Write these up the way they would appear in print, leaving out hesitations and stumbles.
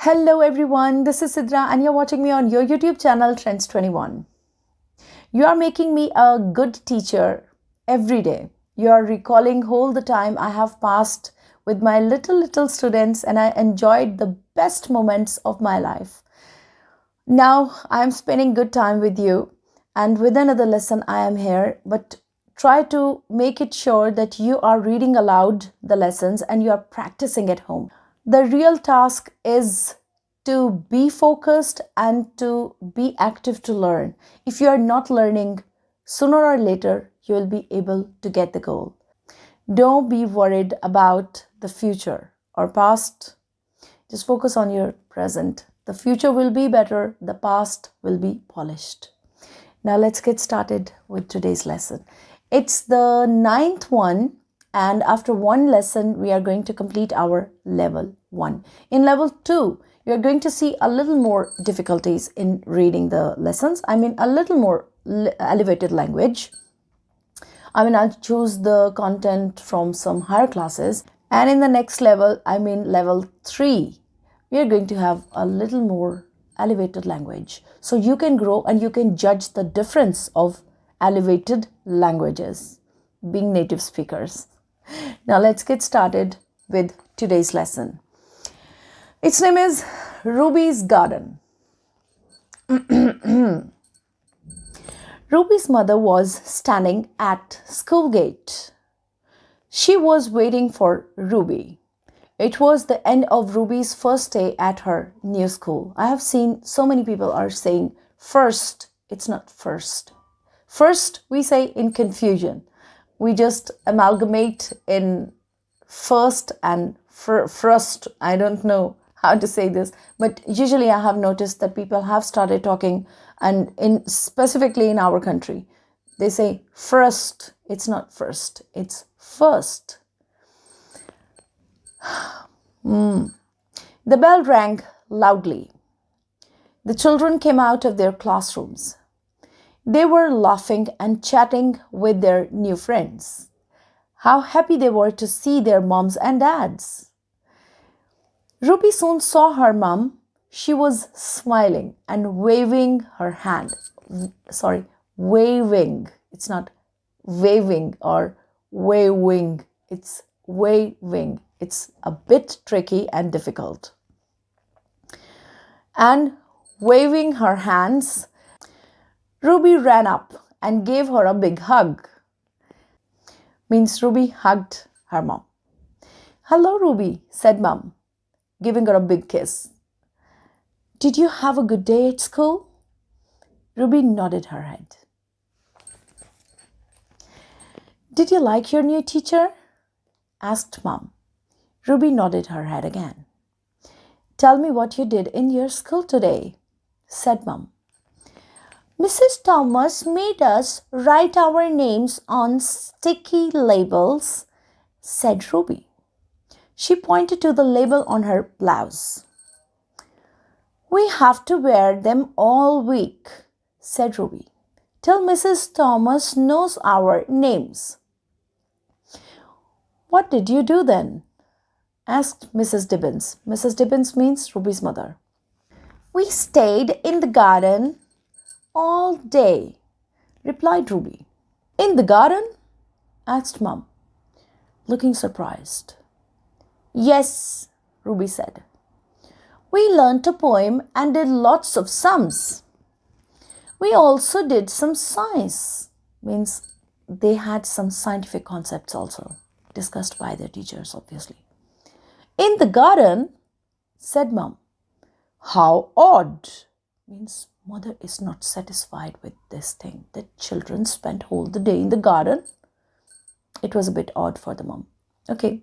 Hello everyone, this is Sidra and you're watching me on your YouTube channel Trends21. You are making me a good teacher every day. You are recalling all the time I have passed with my little students and I enjoyed the best moments of my life. Now I am spending good time with you and with another lesson I am here, but try to make it sure that you are reading aloud the lessons and you are practicing at home. The real task is to be focused and to be active to learn. If you are not learning, sooner or later, you will be able to get the goal. Don't be worried about the future or past. Just focus on your present. The future will be better. The past will be polished. Now let's get started with today's lesson. It's the 9th one. And after one lesson, we are going to complete our level 1. In level 2, you are going to see a little more difficulties in reading the lessons. I mean, a little more elevated language. I'll choose the content from some higher classes. And in the next level, level 3, we are going to have a little more elevated language. So you can grow and you can judge the difference of elevated languages, being native speakers. Now let's get started with today's lesson. Its name is Ruby's Garden. Ruby's mother was standing at school gate. She was waiting for Ruby. It was the end of Ruby's first day at her new school. I have seen so many people are saying first. It's not first. First, we say in confusion. We just amalgamate in first and first. I don't know how to say this, but usually I have noticed that people have started talking, and specifically in our country, they say first. It's not first, it's first. The bell rang loudly. The children came out of their classrooms. They were laughing and chatting with their new friends. How happy they were to see their moms and dads. Ruby soon saw her mom. She was smiling and waving her hand. Waving. It's not waving or waving. It's waving. It's a bit tricky and difficult. And waving her hands, Ruby ran up and gave her a big hug. Means Ruby hugged her mom. Hello, Ruby, said mom, giving her a big kiss. Did you have a good day at school? Ruby nodded her head. Did you like your new teacher? Asked mom. Ruby nodded her head again. Tell me what you did in your school today, said mom. Mrs.Thomas made us write our names on sticky labels, said Ruby. She pointed to the label on her blouse. We have to wear them all week, said Ruby, till Mrs. Thomas knows our names. What did you do then? Asked Mrs. Dibbens. Mrs. Dibbens means Ruby's mother. We stayed in the garden all day, replied Ruby. In the garden? Asked mom, looking surprised. Yes, Ruby said. We learnt a poem and did lots of sums. We also did some science. Means they had some scientific concepts also discussed by their teachers, obviously. In the garden, said mom. How odd. Means mother is not satisfied with this thing that children spent all the day in the garden. It was a bit odd for the mom. Okay.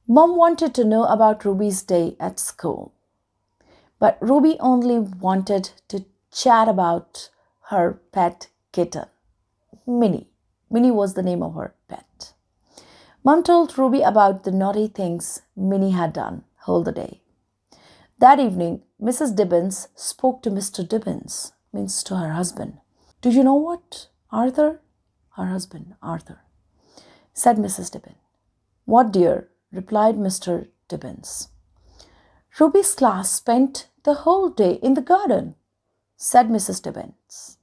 Mom wanted to know about Ruby's day at school, but Ruby only wanted to chat about her pet kitten, Minnie. Minnie was the name of her pet. Mom told Ruby about the naughty things Minnie had done all the day. That evening, Mrs. Dibbens spoke to Mr. Dibbens, means to her husband. Do you know what, Arthur? her husband, Arthur, said Mrs. Dibbens. What, dear? Replied Mr. Dibbens. Ruby's class spent the whole day in the garden, said Mrs. Dibbens.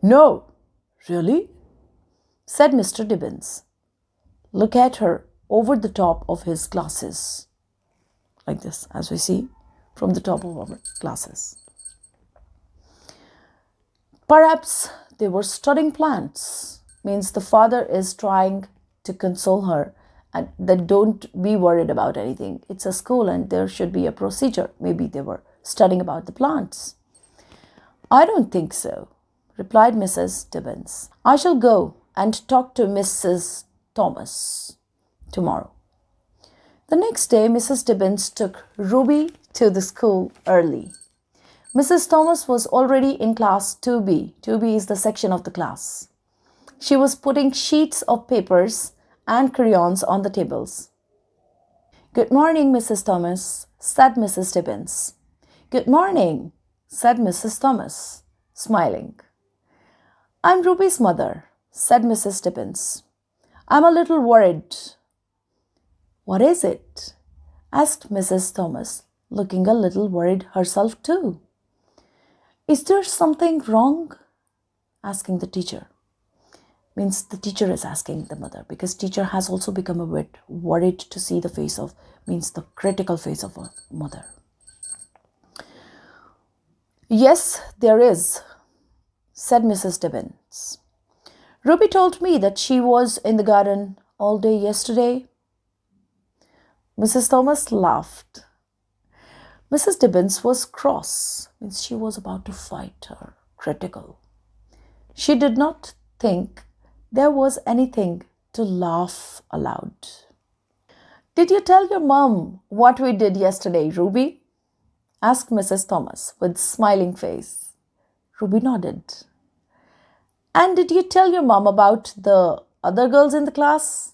No, really? Said Mr. Dibbens. Look at her over the top of his glasses. Like this, as we see from the top of our glasses. Perhaps they were studying plants. Means the father is trying to console her and that don't be worried about anything. It's a school and there should be a procedure. Maybe they were studying about the plants. I don't think so, replied Mrs. Dibbens. I shall go and talk to Mrs.Thomas tomorrow. The next day, Mrs. Dibbens took Ruby to the school early. Mrs. Thomas was already in class 2B. 2B is the section of the class. She was putting sheets of papers and crayons on the tables. Good morning, Mrs. Thomas, said Mrs. Dibbens. Good morning, said Mrs. Thomas, smiling. I'm Ruby's mother, said Mrs. Dibbens. I'm a little worried. What is it? Asked Mrs. Thomas, looking a little worried herself too. Is there something wrong? Asking the teacher. Means the teacher is asking the mother because teacher has also become a bit worried to see the face of, means the critical face of a mother. Yes, there is, said Mrs. Dibbens. Ruby told me that she was in the garden all day yesterday. Mrs. Thomas laughed. Mrs. Dibbens was cross, means she was about to fight her, critical. She did not think there was anything to laugh aloud. Did you tell your mom what we did yesterday, Ruby? Asked Mrs. Thomas with smiling face. Ruby nodded. And did you tell your mom about the other girls in the class?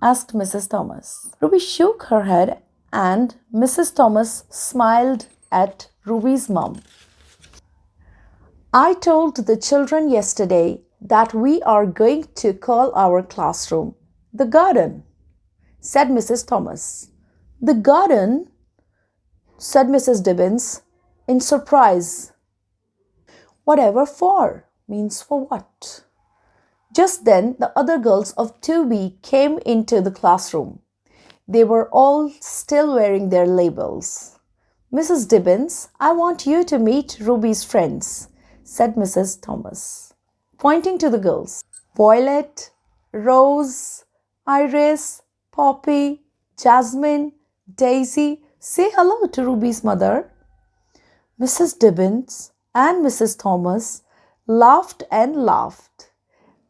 Asked Mrs. Thomas. Ruby shook her head and Mrs. Thomas smiled at Ruby's mom. I told the children yesterday that we are going to call our classroom the garden, said Mrs. Thomas. The garden? Said Mrs. Dibbens in surprise. Whatever for? Means for what? Just then the other girls of 2B came into the classroom. They were all still wearing their labels. Mrs. Dibbens, I want you to meet Ruby's friends, said Mrs. Thomas, pointing to the girls. Violet, Rose, Iris, Poppy, Jasmine, Daisy, say hello to Ruby's mother. Mrs. Dibbens and Mrs. Thomas laughed and laughed.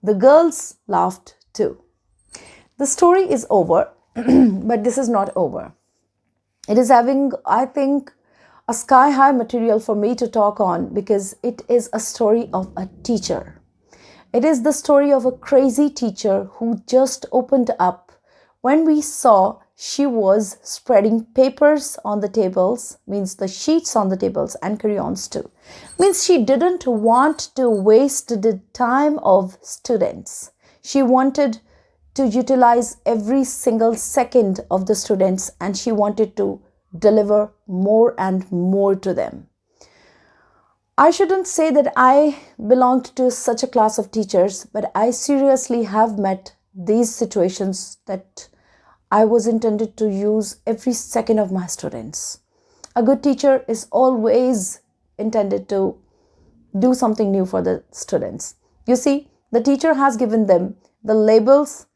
The girls laughed too. The story is over, but this is not over. It is having, I think, a sky-high material for me to talk on because it is a story of a teacher. It is the story of a crazy teacher who just opened up when we saw she was spreading papers on the tables, means the sheets on the tables and crayons too. Means she didn't want to waste the time of students. She wanted to utilize every single second of the students and she wanted to deliver more and more to them. I shouldn't say that I belonged to such a class of teachers, but I seriously have met these situations that I was intended to use every second of my students. A good teacher is always intended to do something new for the students. You see, the teacher has given them the labels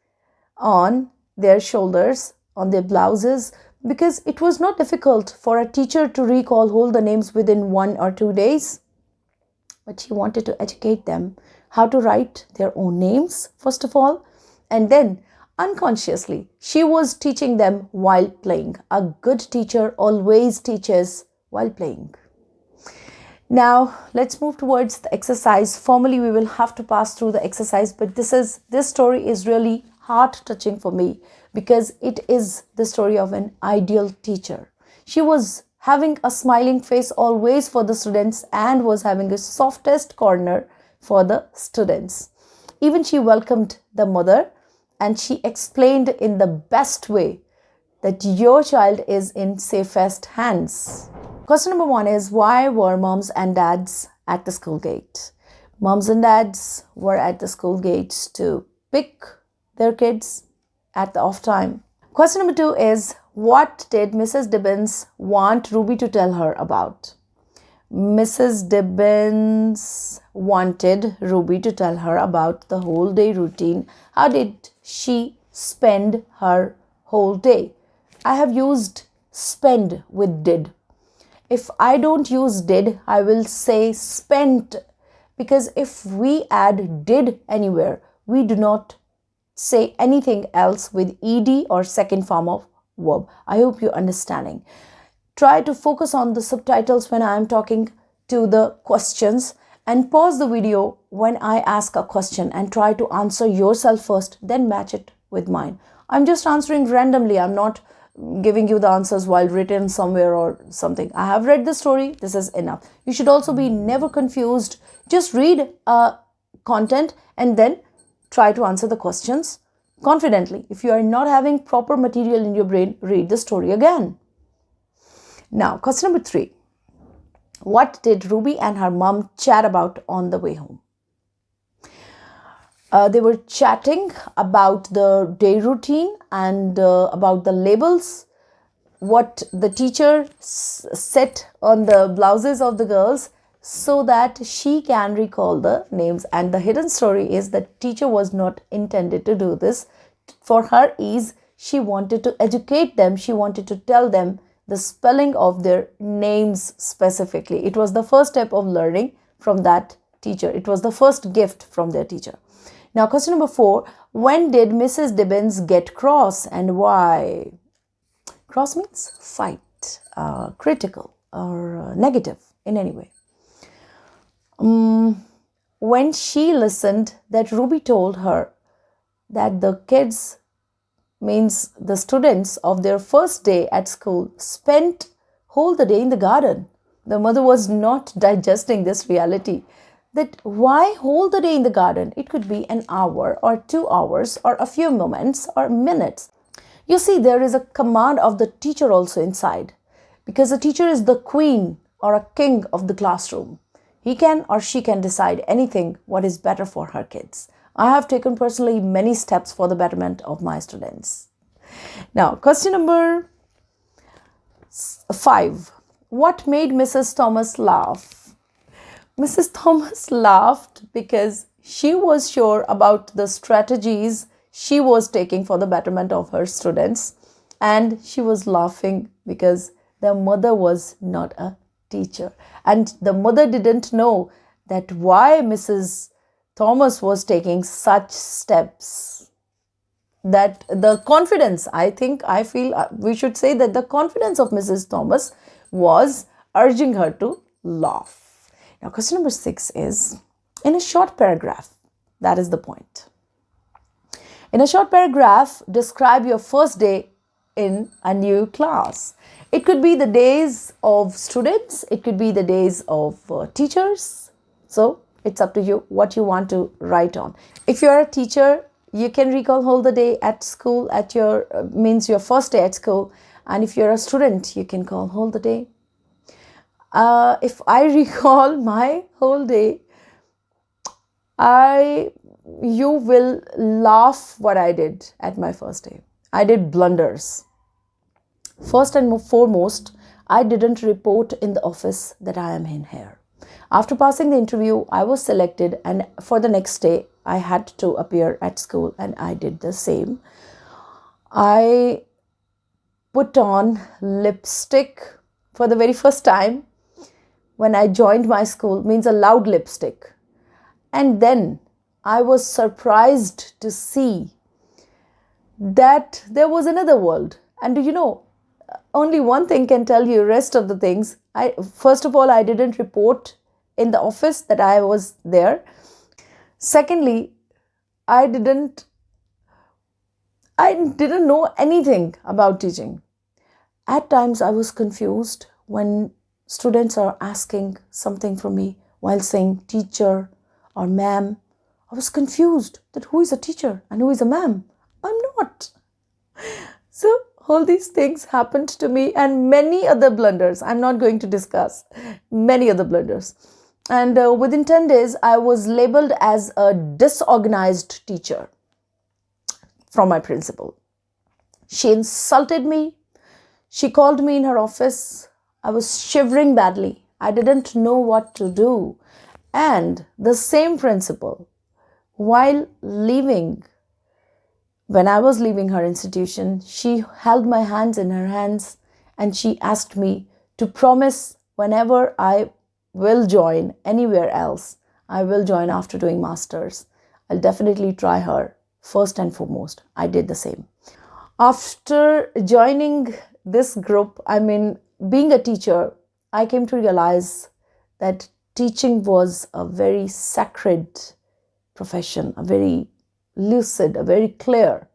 on their shoulders, on their blouses, because it was not difficult for a teacher to recall all the names within 1 or 2 days. But she wanted to educate them how to write their own names, first of all, and then unconsciously, she was teaching them while playing. A good teacher always teaches while playing. Now, let's move towards the exercise. Formally, we will have to pass through the exercise, but this story is really heart-touching for me because it is the story of an ideal teacher. She was having a smiling face always for the students and was having a softest corner for the students. Even she welcomed the mother and she explained in the best way that your child is in safest hands. Question number 1 is, why were moms and dads at the school gate? Moms and dads were at the school gates to pick their kids at the off time. Question number 2 is, what did Mrs.Dibbens want Ruby to tell her about? Mrs.Dibbens wanted Ruby to tell her about the whole day routine. How did she spend her whole day? I have used spend with did. If I don't use did, I will say spent, because if we add did anywhere, we do not say anything else with ed or second form of verb. I hope you're understanding. Try to focus on the subtitles when I am talking to the questions, and pause the video when I ask a question and try to answer yourself first, then match it with mine. I'm just answering randomly. I'm not giving you the answers while written somewhere or something. I have read the story. This is enough. You should also be never confused. Just read content and then try to answer the questions confidently. If you are not having proper material in your brain, read the story again. Now, question number 3. What did Ruby and her mom chat about on the way home? They were chatting about the day routine and about the labels, what the teacher set on the blouses of the girls so that she can recall the names. And the hidden story is that teacher was not intended to do this. For her ease, she wanted to educate them. She wanted to tell them the spelling of their names specifically. It was the first step of learning from that teacher. It was the first gift from their teacher. Now, question number 4. When did Mrs.Dibbens get cross and why? Cross means fight, critical or negative in any way. When she listened that Ruby told her that the kids, means the students of their first day at school, spent whole the day in the garden. The mother was not digesting this reality. That why whole the day in the garden? It could be an hour or 2 hours or a few moments or minutes. You see, there is a command of the teacher also inside, because the teacher is the queen or a king of the classroom. He can or she can decide anything what is better for her kids. I have taken personally many steps for the betterment of my students. Now, question number 5. What made Mrs. Thomas laugh? Mrs. Thomas laughed because she was sure about the strategies she was taking for the betterment of her students, and she was laughing because the mother was not a teacher, and the mother didn't know that why Mrs. Thomas was taking such steps. That the confidence, I feel we should say that the confidence of Mrs. Thomas was urging her to laugh. Now, question number 6 is, in a short paragraph, that is the point. In a short paragraph, describe your first day in a new class. It could be the days of students, it could be the days of teachers. So, it's up to you what you want to write on. If you're a teacher, you can recall whole the day at school at your, means your first day at school. And if you're a student, you can call whole the day. If I recall my whole day, you will laugh what I did at my first day. I did blunders. First and foremost, I didn't report in the office that I am in here. After passing the interview, I was selected, and for the next day, I had to appear at school, and I did the same. I put on lipstick for the very first time when I joined my school, means a loud lipstick. And then I was surprised to see that there was another world. And do you know, only one thing can tell you rest of the things. First of all, I didn't report in the office that I was there. Secondly, I didn't know anything about teaching. At times, I was confused when students are asking something from me while saying teacher or ma'am I was confused that who is a teacher and who is a ma'am? I'm not. So all these things happened to me and many other blunders. I'm not going to discuss many other blunders. And within 10 days, I was labeled as a disorganized teacher from my principal. She insulted me. She called me in her office. I was shivering badly. I didn't know what to do. And the same principal, while leaving, when I was leaving her institution, she held my hands in her hands and she asked me to promise whenever I will join anywhere else, I will join after doing masters. I'll definitely try her first and foremost. I did the same. After joining this group, being a teacher, I came to realize that teaching was a very sacred profession, a very lucid, a very clear,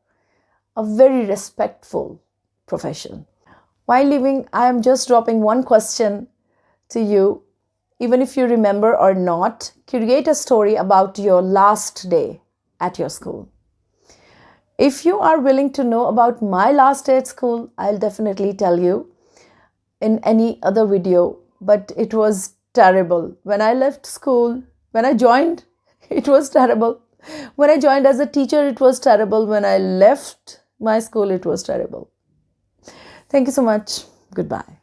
a very respectful profession. While leaving, I am just dropping one question to you. Even if you remember or not, create a story about your last day at your school. If you are willing to know about my last day at school, I'll definitely tell you in any other video, but it was terrible. When I left school, when I joined, it was terrible. When I joined as a teacher, it was terrible. When I left my school, it was terrible. Thank you so much. Goodbye.